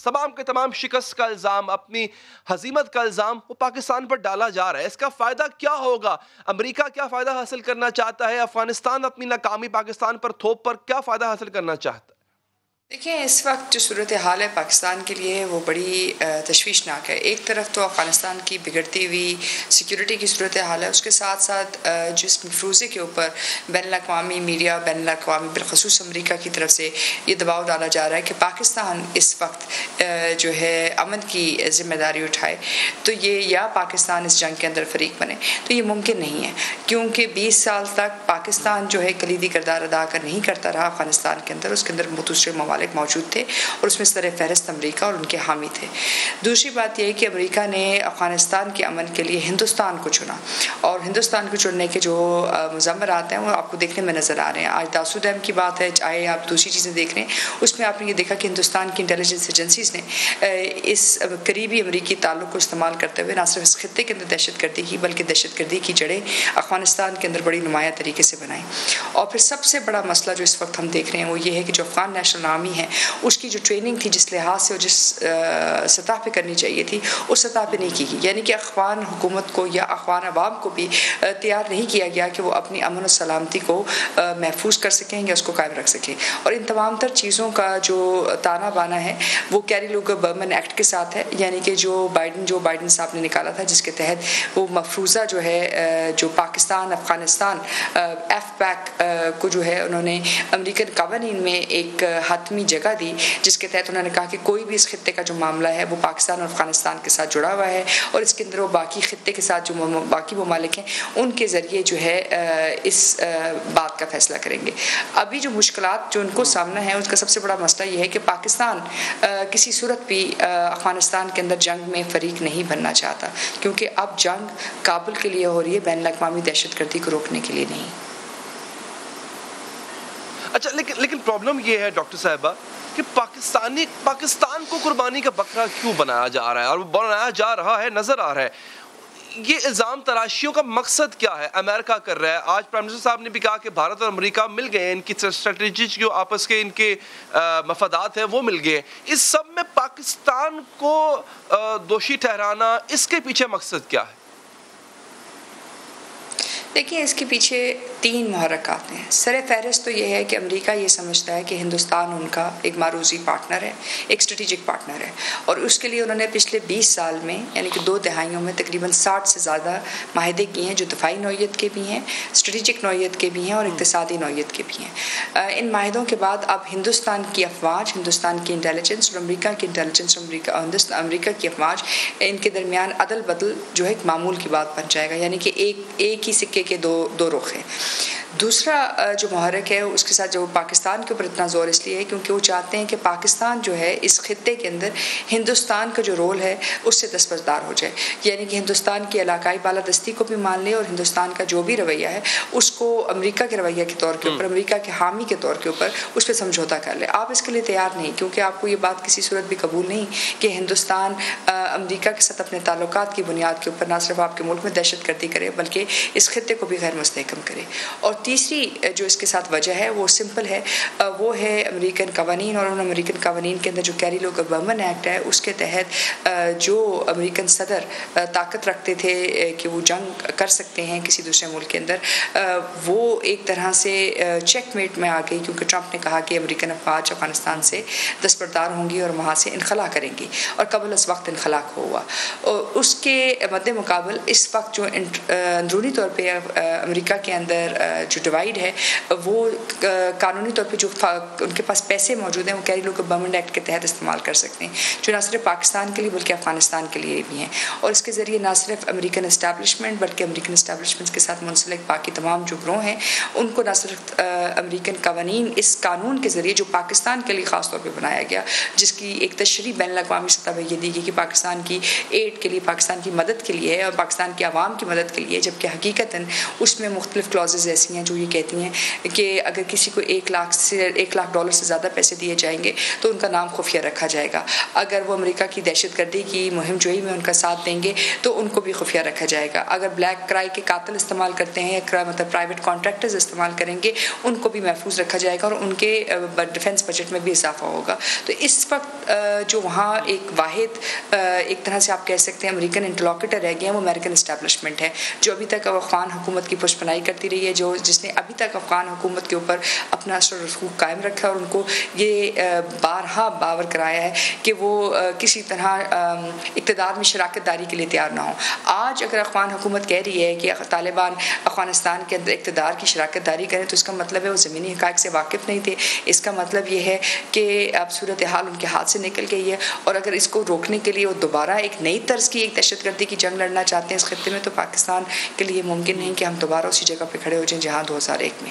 تمام کے تمام شکست کا الزام، اپنی ہزیمت کا الزام وہ پاکستان پر ڈالا جا رہا ہے. اس کا فائدہ کیا ہوگا؟ امریکہ کیا فائدہ حاصل کرنا چاہتا ہے؟ افغانستان اپنی ناکامی پاکستان پر تھوپ پر کیا فائدہ حاصل کرنا چاہتا ہے؟ دیکھیں، اس وقت جو صورتحال ہے پاکستان کے لیے وہ بڑی تشویشناک ہے. ایک طرف تو افغانستان کی بگڑتی ہوئی سیکیورٹی کی صورتحال ہے، اس کے ساتھ ساتھ جس مفروضے کے اوپر بین الاقوامی میڈیا، بین الاقوامی بالخصوص امریکہ کی طرف سے یہ دباؤ ڈالا جا رہا ہے کہ پاکستان اس وقت جو ہے امن کی ذمہ داری اٹھائے، تو یہ یا پاکستان اس جنگ کے اندر فریق بنے، تو یہ ممکن نہیں ہے، کیونکہ 20 سال تک پاکستان جو ہے کلیدی کردار ادا کر نہیں کرتا رہا افغانستان کے اندر. اس کے اندر دوسرے ممالک موجود تھے اور اس میں سر فہرست امریکہ اور ان کے حامی تھے. دوسری بات یہ ہے کہ امریکہ نے افغانستان کے امن کے لیے ہندوستان کو چنا، اور ہندوستان کو چننے کے جو مضمرات ہیں وہ آپ کو دیکھنے میں نظر آ رہے ہیں. آج داسو ڈیم کی بات ہے، چاہے آپ دوسری چیزیں دیکھ رہے ہیں، اس میں آپ نے یہ دیکھا کہ ہندوستان کی انٹیلیجنس ایجنسیز نے اس قریبی امریکی تعلق کو استعمال کرتے ہوئے نہ صرف اس خطے کے اندر دہشت گردی کی بلکہ دہشت گردی کی جڑیں افغانستان کے اندر بڑی نمایاں طریقے سے بنائیں. اور پھر سب سے بڑا مسئلہ جو اس وقت ہم دیکھ رہے ہیں وہ یہ ہے کہ جو افغان نیشنل آرمی ہے اس کی جو ٹریننگ تھی جس لحاظ سے اور جس سطح پہ کرنی چاہیے تھی اس سطح پہ نہیں کی گئی. یعنی کہ افغان حکومت کو یا افغان عوام کو بھی تیار نہیں کیا گیا کہ وہ اپنی امن و سلامتی کو محفوظ کر سکیں یا اس کو قائم رکھ سکیں. اور ان تمام تر چیزوں کا جو تانا بانا ہے وہ کیری لوگر برمن ایکٹ کے ساتھ ہے، یعنی کہ جو بائیڈن صاحب نے نکالا تھا، جس کے تحت وہ مفروضہ جو ہے جو پاکستان افغانستان ایف پیک کو جو ہے انہوں نے امریکن قوانین میں ایک حتمی جگہ دی، جس کے تحت انہوں نے کہا کہ کوئی بھی اس خطے کا جو معاملہ ہے وہ پاکستان اور افغانستان کے ساتھ جڑا ہوا ہے، اور اس کے اندر وہ باقی خطے کے ساتھ جو باقی ممالک ہیں ان کے ذریعے جو ہے اس بات کا فیصلہ کریں گے. ابھی جو مشکلات جو ان کو سامنا ہے اس کا سب سے بڑا مسئلہ یہ ہے کہ پاکستان کسی صورت بھی افغانستان کے اندر جنگ میں فریق نہیں بننا چاہتا، کیونکہ اب جنگ کابل کے لیے ہو رہی ہے، بین الاقوامی دہشت گردی کو روکنے کے لیے نہیں. اچھا، لیکن پرابلم یہ ہے ڈاکٹر صاحبہ کہ پاکستان کو قربانی کا بکرا کیوں بنایا جا رہا ہے، اور بنایا جا رہا ہے، نظر آ رہا ہے. یہ الزام تراشیوں کا مقصد کیا ہے؟ امریکہ کر رہا ہے. آج پرائم منسٹر صاحب نے بھی کہا کہ بھارت اور امریکہ مل گئے، ان کی اسٹریٹجی جو آپس کے ان کے مفادات ہیں وہ مل گئے. اس سب میں پاکستان کو دوشی ٹھہرانا، اس کے پیچھے مقصد کیا ہے؟ دیکھیں، اس کے پیچھے 3 محرکات ہیں. سر فہرست تو یہ ہے کہ امریکہ یہ سمجھتا ہے کہ ہندوستان ان کا ایک معروضی پارٹنر ہے، ایک اسٹریٹجک پارٹنر ہے، اور اس کے لیے انہوں نے پچھلے 20 سال میں یعنی کہ 2 دہائیوں میں تقریباً 60 سے زیادہ معاہدے کیے ہیں، جو دفاعی نوعیت کے بھی ہیں، اسٹریٹجک نوعیت کے بھی ہیں اور اقتصادی نوعیت کے بھی ہیں. ان معاہدوں کے بعد اب ہندوستان کی افواج، ہندوستان کی انٹیلیجنس اور امریکہ کی انٹیلیجنس، امریکہ کی افواج، ان کے درمیان عدل بدل جو ہے ایک معمول کی بات بن جائے گا. یعنی کہ ایک ہی سکے کے دو رخ ہیں. دوسرا جو محرک ہے اس کے ساتھ جو پاکستان کے اوپر اتنا زور اس لیے ہے کیونکہ وہ چاہتے ہیں کہ پاکستان جو ہے اس خطے کے اندر ہندوستان کا جو رول ہے اس سے دستبردار ہو جائے، یعنی کہ ہندوستان کی علاقائی بالادستی کو بھی مان لے اور ہندوستان کا جو بھی رویہ ہے اس کو امریکہ کے رویہ کے طور کے اوپر، امریکہ کے حامی کے طور کے اوپر اس پہ سمجھوتا کر لے. آپ اس کے لیے تیار نہیں، کیونکہ آپ کو یہ بات کسی صورت بھی قبول نہیں کہ ہندوستان امریکہ کے ساتھ اپنے تعلقات کی بنیاد کے اوپر نہ صرف آپ کے ملک میں دہشت گردی کرے بلکہ اس خطے کو بھی غیر مستحکم کرے. اور تیسری جو اس کے ساتھ وجہ ہے وہ سمپل ہے، وہ ہے امریکن قوانین، اور ان امریکن قوانین کے اندر جو کیری لوگر برمن ایکٹ ہے اس کے تحت جو امریکن صدر طاقت رکھتے تھے کہ وہ جنگ کر سکتے ہیں کسی دوسرے ملک کے اندر، وہ ایک طرح سے چیک میٹ میں آ گئی، کیونکہ ٹرمپ نے کہا کہ امریکن افواج افغانستان سے دستبردار ہوں گی اور وہاں سے انخلا کریں گی، اور قبل از وقت انخلا ہوا. اس کے مد مقابل اس وقت جو اندرونی طور پہ امریکہ کے اندر جو ڈیوائیڈ ہے وہ قانونی طور پہ جو ان کے پاس پیسے موجود ہیں وہ کیری لوگر برمن ایکٹ کے تحت استعمال کر سکتے ہیں، جو نہ صرف پاکستان کے لیے بلکہ افغانستان کے لیے بھی ہیں. اور اس کے ذریعے نہ صرف امریکن اسٹیبلشمنٹ بلکہ امریکن اسٹیبلشمنٹ کے ساتھ منسلک باقی تمام جو گروہ ہیں ان کو نہ صرف امریکن قوانین اس قانون کے ذریعے جو پاکستان کے لیے خاص طور پہ بنایا گیا، جس کی ایک تشریح بین الاقوامی سطح پہ یہ دی گئی کہ پاکستان کی ایڈ کے لیے، پاکستان کی مدد کے لیے ہے اور پاکستان کی عوام کی مدد کے لیے، جبکہ حقیقتاً اس میں مختلف کلوزز ایسی ہیں ہیں جو یہ کہتی ہیں کہ اگر کسی کو $1 سے زیادہ پیسے دیے جائیں گے تو ان کا نام خفیہ رکھا جائے گا. اگر وہ امریکہ کی دہشت گردی کی مہم جوئی میں ان کا ساتھ دیں گے تو ان کو بھی خفیہ رکھا جائے گا. اگر بلیک کرائی کے قاتل استعمال کرتے ہیں یا مطلب پرائیویٹ کانٹریکٹرز استعمال کریں گے ان کو بھی محفوظ رکھا جائے گا اور ان کے ڈیفنس بجٹ میں بھی اضافہ ہوگا. تو اس وقت جو وہاں ایک واحد ایک طرح سے آپ کہہ سکتے ہیں امریکن انٹرلاکیٹر رہ گئے ہیں وہ امریکن اسٹیبلشمنٹ ہے جو ابھی تک افغان حکومت کی پشپنائی کرتی رہی ہے, جس نے ابھی تک افغان حکومت کے اوپر اپنا اثر و رسوخ قائم رکھا اور ان کو یہ بارہا باور کرایا ہے کہ وہ کسی طرح اقتدار میں شراکت داری کے لیے تیار نہ ہوں. آج اگر افغان حکومت کہہ رہی ہے کہ طالبان افغانستان کے اندر اقتدار کی شراکت داری کریں تو اس کا مطلب ہے وہ زمینی حقائق سے واقف نہیں تھے. اس کا مطلب یہ ہے کہ اب صورتحال ان کے ہاتھ سے نکل گئی ہے اور اگر اس کو روکنے کے لیے وہ دوبارہ ایک نئی طرز کی ایک دہشت گردی کی جنگ لڑنا چاہتے ہیں اس خطے میں تو پاکستان کے لیے ممکن نہیں کہ ہم دوبارہ اسی جگہ پہ کھڑے ہو جائیں جہاں 2001 میں.